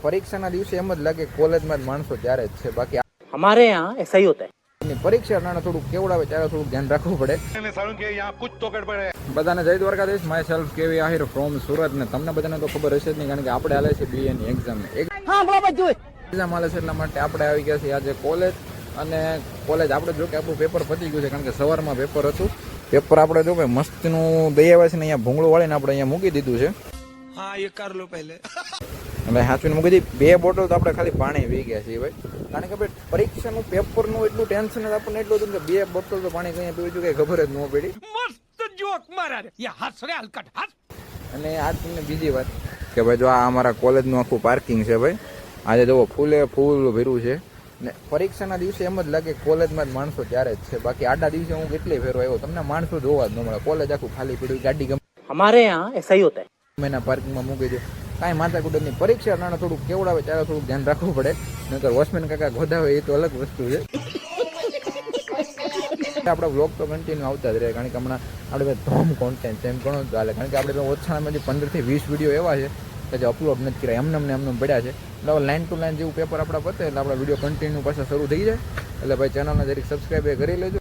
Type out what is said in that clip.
પરીક્ષાના દિવસે એમ જ લાગે કોલેજમાં જ માણસો ત્યારે જ છે, બાકી हमारे यहाँ ऐसा ही होता है। પરીક્ષા નાના થોડુંક કેવડાવે ત્યારે થોડુંક ધ્યાન રાખવું પડે। બધાને જય દ્વારકાધીશ, માય સેલ્ફ કેવી આહિર ફ્રોમ સુરત। ને તમને બધાને તો ખબર હશે જ નહીં, કારણ કે આપણે હાલે છે BA ની એક્ઝામ હાલે છે, એટલા માટે આપણે આવી ગયા છીએ આજે કોલેજ। અને કોલેજ આપણે જો કે આપણું પેપર પતી ગયું છે, કારણ કે સવારમાં પેપર હતું। પેપર આપણે જો ભાઈ મસ્તનું દઈ આવ્યા છે ને, અહીંયા ભૂંગળું વાળીને આપણે અહીંયા મૂકી દીધું છે। હા એ કર લો પહેલે। એટલે હાચવીને મૂકી દીધી। 2 બોટલ તો આપણે ખાલી પાણી પી ગયા છીએ ભાઈ, કારણ કે ભાઈ પરીક્ષાનું પેપરનું એટલું ટેન્શન જ આપણને એટલું હતું કે 2 બોટલ તો પાણી કઈ પીવું કે ખબર જ ન પડી। મસ્ત જોક મારા રે યા હસ રે હલકટ હસ। અને આજ તમને બીજી વાત કે ભાઈ જો આ અમારા કોલેજનું આખું પાર્કિંગ છે ભાઈ, આજે જુઓ ફૂલે ફૂલ ભર્યું છે। ને પરીક્ષાના દિવસે એમ જ લાગે કોલેજમાં જ માણસો ત્યારે જ છે, બાકી આડા દિવસે હું કેટલી ફેરો આવ્યો તમને માણસો જોવા જ ન મળે। કોલેજ આખું ખાલી પડ્યું, ગાડી हमारे यहाँ ऐसा ही होता है। ગમે પાર્કિંગમાં મૂકી દો, કાંઈ માથાકૂટ નહીં। પરીક્ષા નાના થોડુંક કેવડાવે ત્યારે થોડુંક ધ્યાન રાખવું પડે, નહીંતર વોચમેન કાકા ગોધાવે એ તો અલગ વસ્તુ છે। આપણા બ્લોગ તો કન્ટિન્યુ આવતા જ રહે, કારણ કે હમણાં આપણે ધોમ કોન્ટેન્ટ છે એમ ઘણો ચાલે, કારણ કે આપણે ઓછામાં 15 થી 20 વિડીયો એવા છે કે જે અપલોડ નથી કર્યા, એમને પડ્યા છે। એટલે લાઈન ટુ લાઈન જેવું પેપર આપણા પતે એટલે આપણા વિડીયો કન્ટિન્યુ પાછા શરૂ થઈ જાય। એટલે ભાઈ ચેનલને જરીક સબસ્ક્રાઈબ કરી લેજો।